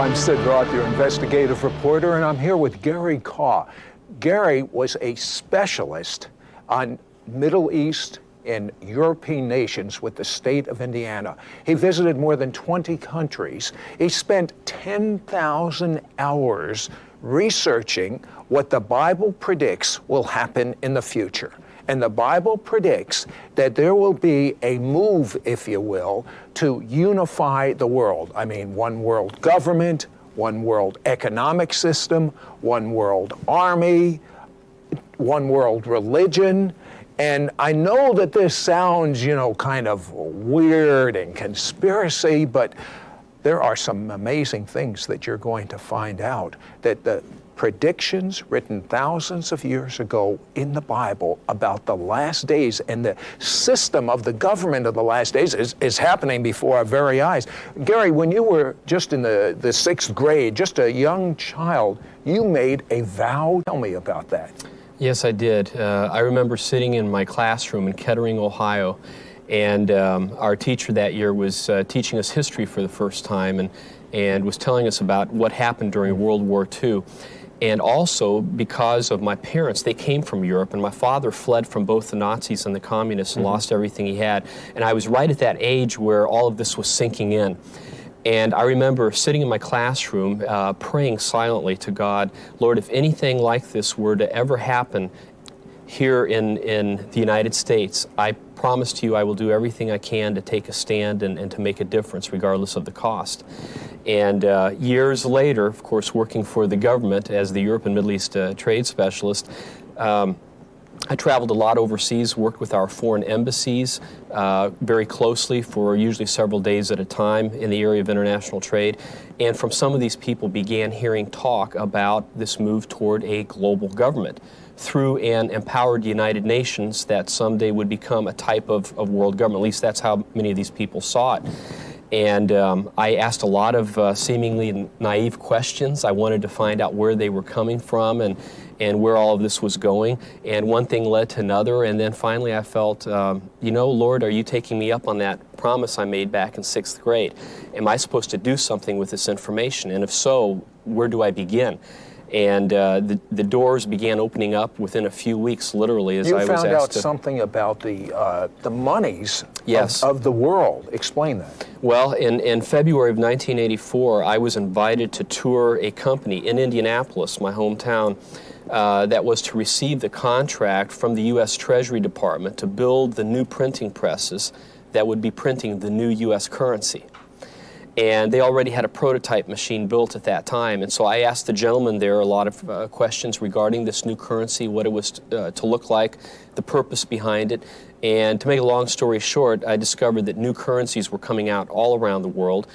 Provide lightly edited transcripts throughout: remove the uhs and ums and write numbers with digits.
I'm Sid Roth, your investigative reporter, and I'm here with Gary Kaw. Gary was a specialist on Middle East and European nations with the state of Indiana. He visited more than 20 countries. He spent 10,000 hours researching what the Bible predicts will happen in the future. And the Bible predicts that there will be a move, if you will, to unify the world. I mean, one world government, one world economic system, one world army, one world religion. And I know that this sounds, kind of weird and conspiracy, but there are some amazing things that you're going to find out, that the predictions written thousands of years ago in the Bible about the last days and the system of the government of the last days is happening before our very eyes. Gary, when you were just in the sixth grade, just a young child, you made a vow. Tell me about that. Yes, I did. I remember sitting in my classroom in Kettering, Ohio, and our teacher that year was teaching us history for the first time and was telling us about what happened during World War II. And also, because of my parents, they came from Europe, and my father fled from both the Nazis and the communists and lost everything he had. And I was right at that age where all of this was sinking in. And I remember sitting in my classroom, praying silently to God, Lord, if anything like this were to ever happen here in the United States, I promise to you I will do everything I can to take a stand and to make a difference regardless of the cost. And years later, of course, working for the government as the Europe and Middle East trade specialist, I traveled a lot overseas, worked with our foreign embassies very closely for usually several days at a time in the area of international trade. And from some of these people began hearing talk about this move toward a global government through an empowered United Nations that someday would become a type of world government. At least that's how many of these people saw it. And I asked a lot of seemingly naive questions. I wanted to find out where they were coming from and where all of this was going. And one thing led to another. And then finally I felt, Lord, are you taking me up on that promise I made back in sixth grade? Am I supposed to do something with this information? And if so, where do I begin? And the doors began opening up within a few weeks, literally, as I was asked to... You found out something about the monies yes. of the world. Explain that. Well, in February of 1984, I was invited to tour a company in Indianapolis, my hometown, that was to receive the contract from the U.S. Treasury Department to build the new printing presses that would be printing the new U.S. currency. And they already had a prototype machine built at that time. And so I asked the gentleman there a lot of questions regarding this new currency, what it was to look like, the purpose behind it. And to make a long story short, I discovered that new currencies were coming out all around the world.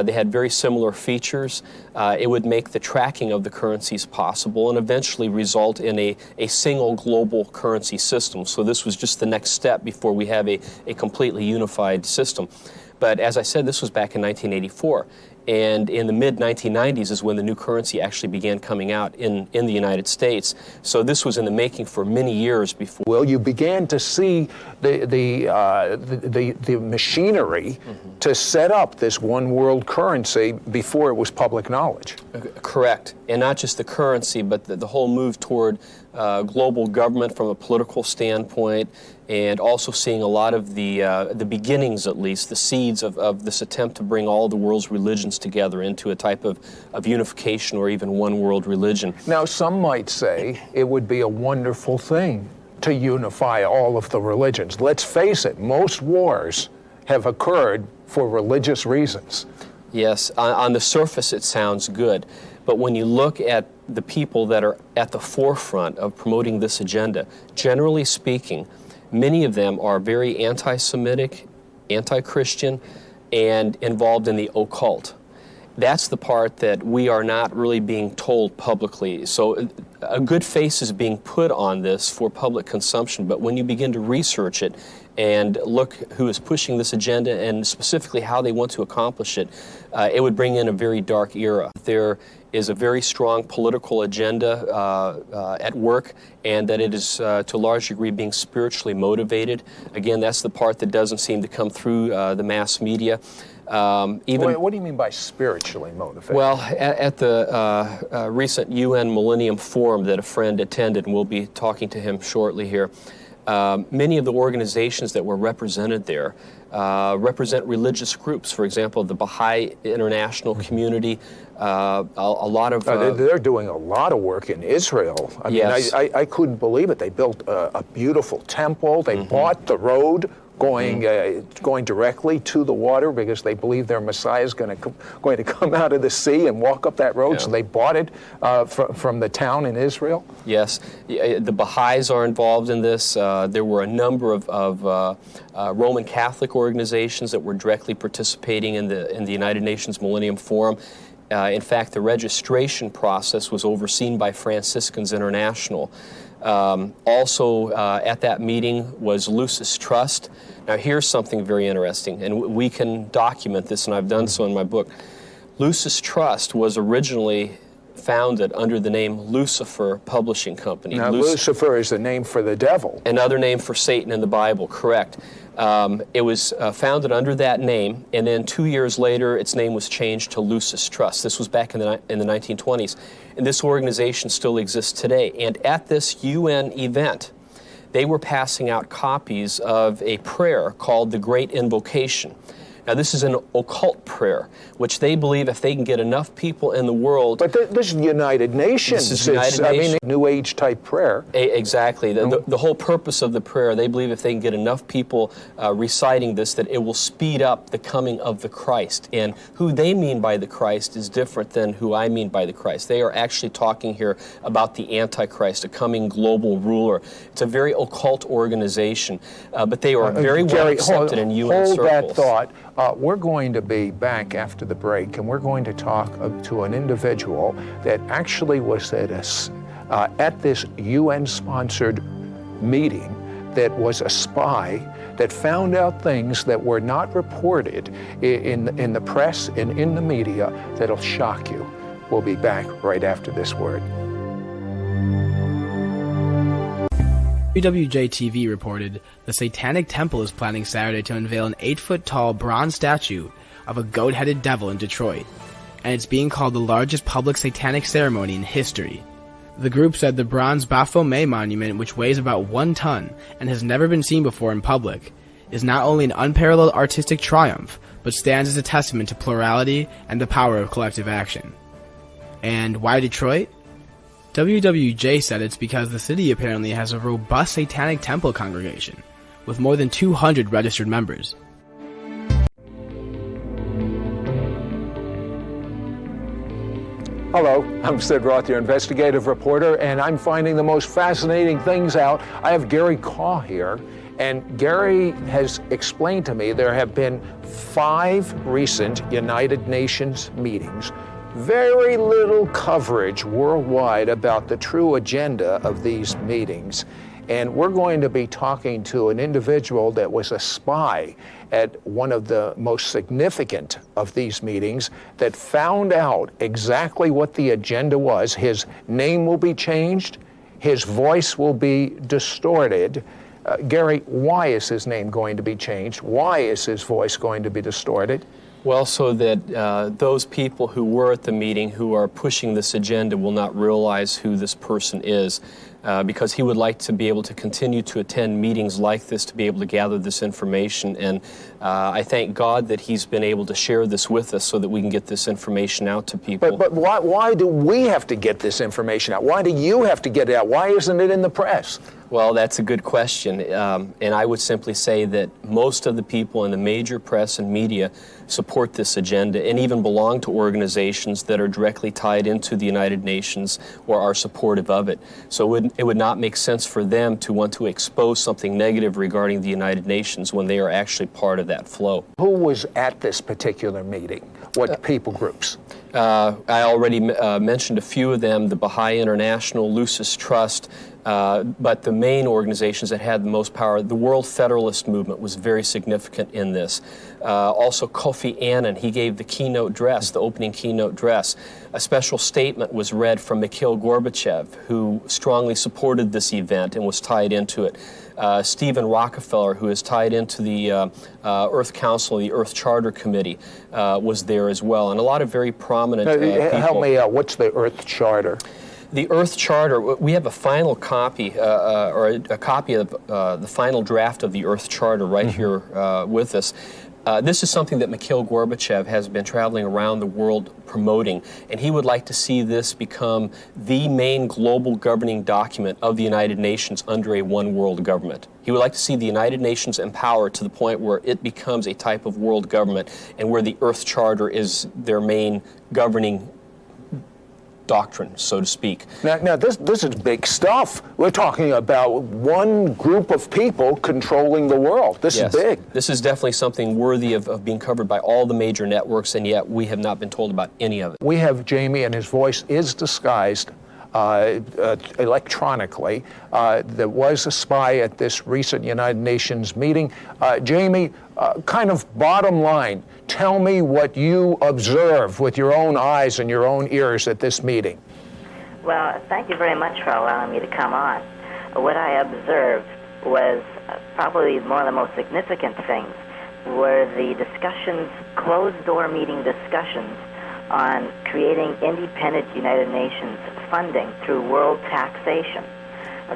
They had very similar features. It would make the tracking of the currencies possible and eventually result in a single global currency system. So this was just the next step before we have a completely unified system. But as I said, this was back in 1984. And in the mid-1990s is when the new currency actually began coming out in the United States. So this was in the making for many years before. Well, you began to see the machinery to set up this one world currency before it was public knowledge. Correct. And not just the currency, but the whole move toward global government from a political standpoint, and also seeing a lot of the beginnings, at least, the seeds of this attempt to bring all the world's religions together into a type of unification or even one world religion. Now, some might say it would be a wonderful thing to unify all of the religions. Let's face it, most wars have occurred for religious reasons. Yes, on the surface it sounds good, but when you look at the people that are at the forefront of promoting this agenda, generally speaking, many of them are very anti-Semitic, anti-Christian, and involved in the occult. That's the part that we are not really being told publicly. So a good face is being put on this for public consumption, but when you begin to research it and look who is pushing this agenda and specifically how they want to accomplish it, it would bring in a very dark era. There is a very strong political agenda at work, and that it is to a large degree being spiritually motivated. Again, that's the part that doesn't seem to come through the mass media. What do you mean by spiritually motivated? Well, at the recent UN Millennium Forum that a friend attended, and we'll be talking to him shortly here, many of the organizations that were represented there represent religious groups. For example, the Baha'i International Community, a lot of... they're doing a lot of work in Israel. I Yes. mean, I couldn't believe it. They built a beautiful temple. They bought the road going directly to the water because they believe their Messiah is going to come out of the sea and walk up that road. Yeah. So they bought it from the town in Israel. Yes, the Baha'is are involved in this. There were a number of Roman Catholic organizations that were directly participating in the United Nations Millennium Forum. In fact, the registration process was overseen by Franciscans International. Also at that meeting was Lucis Trust. Now here's something very interesting, and we can document this, and I've done so in my book. Lucis Trust was originally founded under the name Lucifer Publishing Company. Now, Lucifer is the name for the devil. Another name for Satan in the Bible, correct. It was founded under that name, and then 2 years later, its name was changed to Lucis Trust. This was back in the 1920s, and this organization still exists today. And at this UN event, they were passing out copies of a prayer called the Great Invocation. Now, this is an occult prayer, which they believe if they can get enough people in the world... But this is United Nations. This is United Nations. I mean, New Age type prayer. Exactly. The whole purpose of the prayer, they believe if they can get enough people reciting this, that it will speed up the coming of the Christ. And who they mean by the Christ is different than who I mean by the Christ. They are actually talking here about the Antichrist, a coming global ruler. It's a very occult organization, but they are very well accepted in UN circles. Hold that thought. We're going to be back after the break, and we're going to talk to an individual that actually was at this UN-sponsored meeting, that was a spy, that found out things that were not reported in the press and in the media that'll shock you. We'll be back right after this word. WWJ-TV reported the Satanic Temple is planning Saturday to unveil an 8-foot-tall bronze statue of a goat-headed devil in Detroit, and it's being called the largest public satanic ceremony in history. The group said the bronze Baphomet monument, which weighs about 1 ton and has never been seen before in public, is not only an unparalleled artistic triumph, but stands as a testament to plurality and the power of collective action. And why Detroit? WWJ said it's because the city apparently has a robust satanic temple congregation, with more than 200 registered members. Hello, I'm Sid Roth, your investigative reporter, and I'm finding the most fascinating things out. I have Gary Kaw here, and Gary has explained to me there have been 5 recent United Nations meetings. Very little coverage worldwide about the true agenda of these meetings. And we're going to be talking to an individual that was a spy at one of the most significant of these meetings that found out exactly what the agenda was. His name will be changed. His voice will be distorted. Gary, why is his name going to be changed? Why is his voice going to be distorted? Well, so that those people who were at the meeting who are pushing this agenda will not realize who this person is, because he would like to be able to continue to attend meetings like this to be able to gather this information. And I thank God that he's been able to share this with us so that we can get this information out to people. But why do we have to get this information out? Why do you have to get it out? Why isn't it in the press? Well, that's a good question, and I would simply say that most of the people in the major press and media support this agenda and even belong to organizations that are directly tied into the United Nations or are supportive of it. So it would not make sense for them to want to expose something negative regarding the United Nations when they are actually part of that flow. Who was at this particular meeting? What people groups? I already mentioned a few of them: the Baha'i International, Lucis Trust, But the main organizations that had the most power, the World Federalist Movement was very significant in this. Also Kofi Annan, he gave the keynote address, the opening keynote address. A special statement was read from Mikhail Gorbachev, who strongly supported this event and was tied into it. Stephen Rockefeller, who is tied into the Earth Council, the Earth Charter Committee, was there as well, and a lot of very prominent people. Help me out. What's the Earth Charter? The Earth Charter, we have a final copy, or a copy of the final draft of the Earth Charter right here with us. This is something that Mikhail Gorbachev has been traveling around the world promoting, and he would like to see this become the main global governing document of the United Nations under a one world government. He would like to see the United Nations empowered to the point where it becomes a type of world government and where the Earth Charter is their main governing doctrine, so to speak. Now this is big stuff. We're talking about one group of people controlling the world. This is big. This is definitely something worthy of being covered by all the major networks, and yet we have not been told about any of it. We have Jamie, and his voice is disguised electronically. There was a spy at this recent United Nations meeting. Jamie, kind of bottom line, tell me what you observed with your own eyes and your own ears at this meeting. Well, thank you very much for allowing me to come on. What I observed was probably one of the most significant things were the discussions, closed-door meeting discussions on creating independent United Nations funding through world taxation.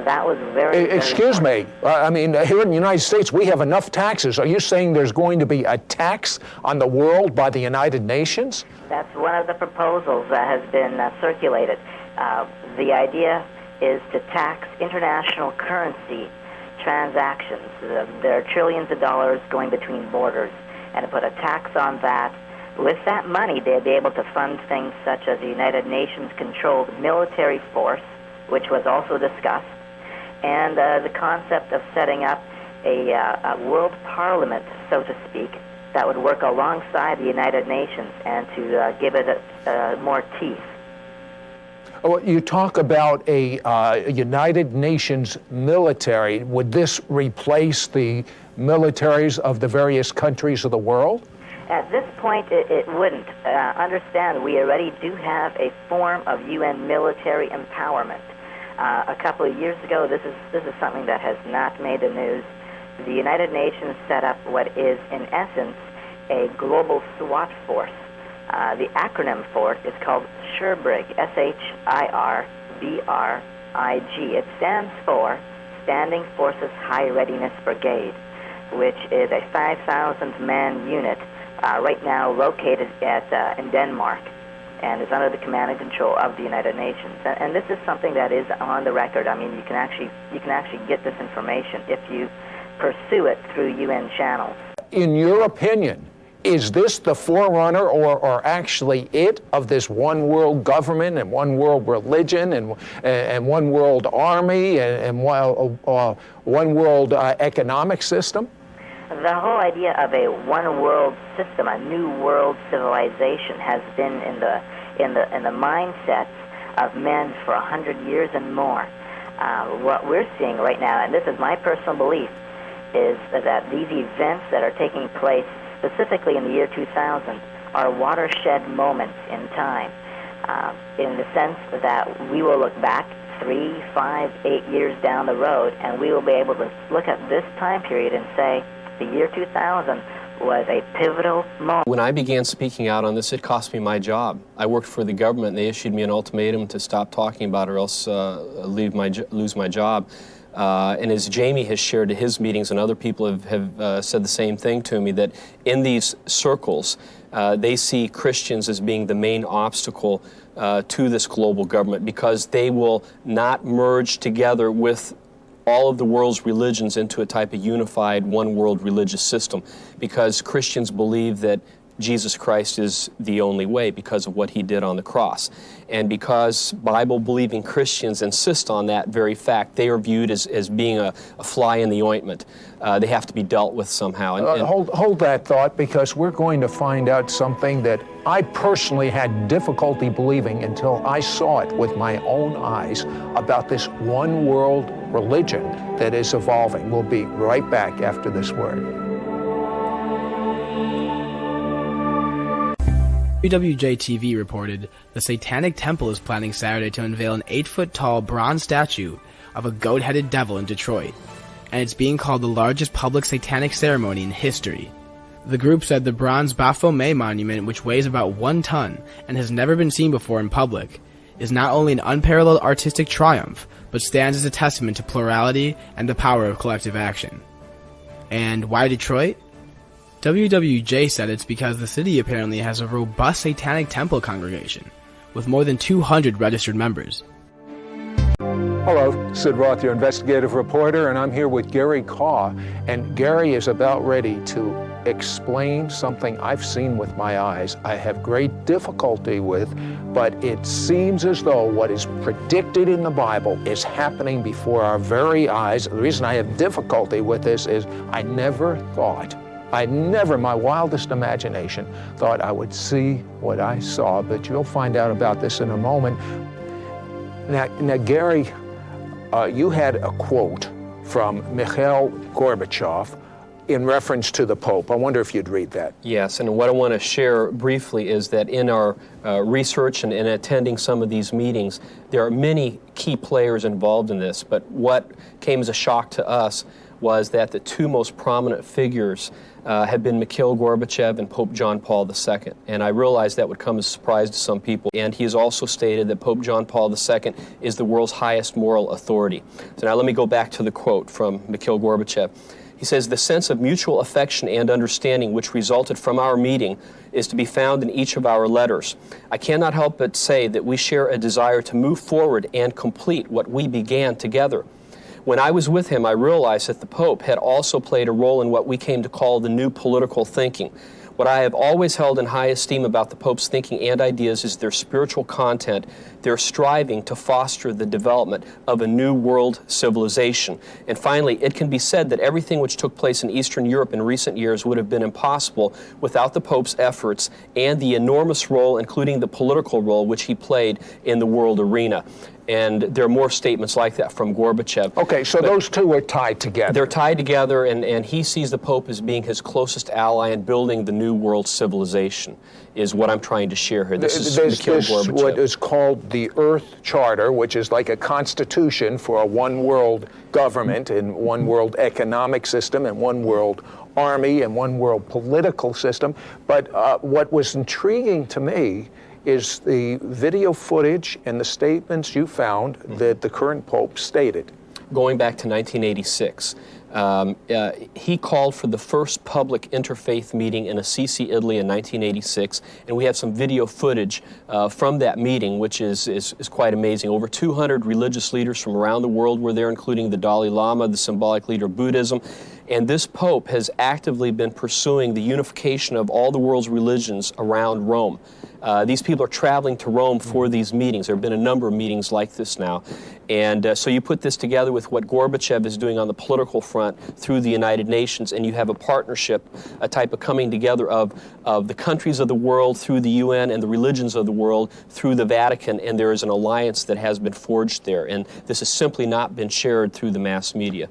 That was very Excuse me. I mean, here in the United States, we have enough taxes. Are you saying there's going to be a tax on the world by the United Nations? That's one of the proposals that has been circulated. The idea is to tax international currency transactions. There are trillions of dollars going between borders, and to put a tax on that. With that money, they'd be able to fund things such as the United Nations-controlled military force, which was also discussed, and the concept of setting up a world parliament, so to speak, that would work alongside the United Nations and to give it more teeth. Oh, you talk about a United Nations military. Would this replace the militaries of the various countries of the world? At this point, it wouldn't. Understand, we already do have a form of UN military empowerment. A couple of years ago, this is something that has not made the news. The United Nations set up what is, in essence, a global SWAT force. The acronym for it is called SHIRBRIG, SHIRBRIG. It stands for Standing Forces High Readiness Brigade, which is a 5,000-man unit right now located in Denmark, and is under the command and control of the United Nations. And this is something that is on the record. I mean, you can actually get this information if you pursue it through UN channels. In your opinion, is this the forerunner or actually it of this one world government and one world religion and one world army and one world economic system? The whole idea of a one world system, a new world civilization, has been in the mindsets of men for 100 years and more. What we're seeing right now, and this is my personal belief, is that these events that are taking place specifically in the year 2000 are watershed moments in time, in the sense that we will look back 3, 5, 8 years down the road, and we will be able to look at this time period and say the year 2000 was a pivotal moment. When I began speaking out on this, it cost me my job. I worked for the government, and they issued me an ultimatum to stop talking about it or else lose my job. And as Jamie has shared at his meetings, and other people have said the same thing to me, that in these circles, they see Christians as being the main obstacle to this global government, because they will not merge together with all of the world's religions into a type of unified one world religious system, because Christians believe that Jesus Christ is the only way because of what he did on the cross. And because Bible-believing Christians insist on that very fact, they are viewed as being a fly in the ointment. They have to be dealt with somehow. Hold that thought, because we're going to find out something that I personally had difficulty believing until I saw it with my own eyes about this one world religion that is evolving. We'll be right back after this word. WWJ-TV reported the Satanic Temple is planning Saturday to unveil an 8-foot-tall bronze statue of a goat-headed devil in Detroit, and it's being called the largest public satanic ceremony in history. The group said the bronze Baphomet monument, which weighs about 1 ton and has never been seen before in public, is not only an unparalleled artistic triumph, but stands as a testament to plurality and the power of collective action. And why Detroit? WWJ said it's because the city apparently has a robust Satanic Temple congregation, with more than 200 registered members. Hello, Sid Roth, your investigative reporter, and I'm here with Gary Kaw. And Gary is about ready to explain something I've seen with my eyes, I have great difficulty with, but it seems as though what is predicted in the Bible is happening before our very eyes. The reason I have difficulty with this is I never, my wildest imagination, thought I would see what I saw, but you'll find out about this in a moment. Now Gary, you had a quote from Mikhail Gorbachev in reference to the Pope. I wonder if you'd read that. Yes, and what I want to share briefly is that in our research and in attending some of these meetings, there are many key players involved in this, but what came as a shock to us was that the two most prominent figures had been Mikhail Gorbachev and Pope John Paul II. And I realized that would come as a surprise to some people. And he has also stated that Pope John Paul II is the world's highest moral authority. So now let me go back to the quote from Mikhail Gorbachev. He says, "The sense of mutual affection and understanding which resulted from our meeting is to be found in each of our letters. I cannot help but say that we share a desire to move forward and complete what we began together. When I was with him, I realized that the Pope had also played a role in what we came to call the new political thinking. What I have always held in high esteem about the Pope's thinking and ideas is their spiritual content, their striving to foster the development of a new world civilization. And finally, it can be said that everything which took place in Eastern Europe in recent years would have been impossible without the Pope's efforts and the enormous role, including the political role, which he played in the world arena." And there are more statements like that from Gorbachev. Okay, so those two are tied together. They're tied together, and he sees the Pope as being his closest ally in building the new world civilization, is what I'm trying to share here. This is Mikhail Gorbachev. What is called the Earth Charter, which is like a constitution for a one world government and one world economic system and one world army and one world political system. But what was intriguing to me is the video footage and the statements you found that the current Pope stated. Going back to 1986, he called for the first public interfaith meeting in Assisi, Italy in 1986, and we have some video footage from that meeting, which is quite amazing. Over 200 religious leaders from around the world were there, including the Dalai Lama, the symbolic leader of Buddhism. And this Pope has actively been pursuing the unification of all the world's religions around Rome. These people are traveling to Rome for these meetings. There have been a number of meetings like this now. And so you put this together with what Gorbachev is doing on the political front through the United Nations, and you have a partnership, a type of coming together of the countries of the world through the UN and the religions of the world through the Vatican, and there is an alliance that has been forged there. And this has simply not been shared through the mass media.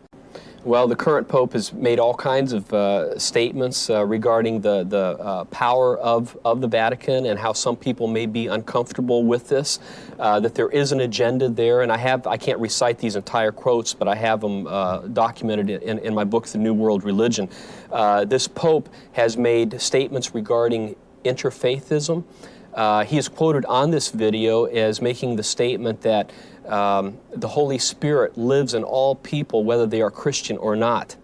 Well, the current Pope has made all kinds of statements regarding the power of the Vatican and how some people may be uncomfortable with this, that there is an agenda there. And I can't recite these entire quotes, but I have them documented in my book, The New World Religion. This Pope has made statements regarding interfaithism. He is quoted on this video as making the statement that the Holy Spirit lives in all people, whether they are Christian or not.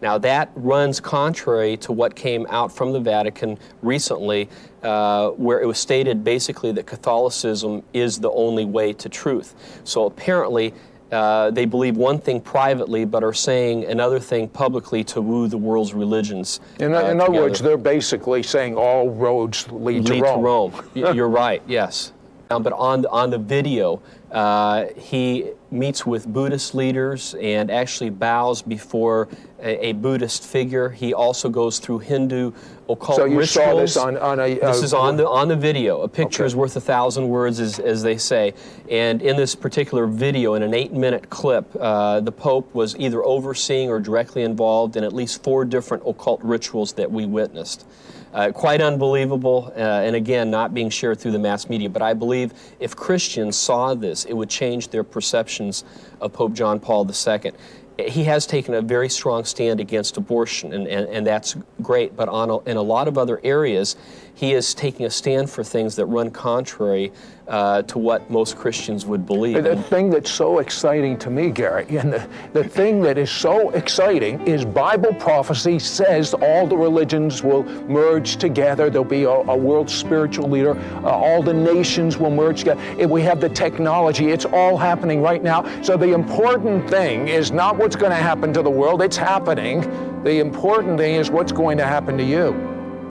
Now that runs contrary to what came out from the Vatican recently, where it was stated basically that Catholicism is the only way to truth. So apparently, they believe one thing privately, but are saying another thing publicly to woo the world's religions. In other words, they're basically saying all roads lead to Rome. You're right, yes. But on the video, he meets with Buddhist leaders and actually bows before a Buddhist figure. He also goes through Hindu occult rituals. So you rituals. saw this on a... This is on the video. A picture is worth 1,000 words, as they say. And in this particular video, in an 8-minute clip, the Pope was either overseeing or directly involved in at least 4 different occult rituals that we witnessed. Quite unbelievable, and again, not being shared through the mass media. But I believe if Christians saw this, it would change their perceptions of Pope John Paul II. He has taken a very strong stand against abortion, and that's great. But in a lot of other areas, he is taking a stand for things that run contrary to what most Christians would believe. The thing that's so exciting to me, Gary, and the thing that is so exciting is Bible prophecy says all the religions will merge together. There'll be a world spiritual leader. All the nations will merge together. If we have the technology, it's all happening right now. So the important thing is not what's going to happen to the world. It's happening. The important thing is what's going to happen to you.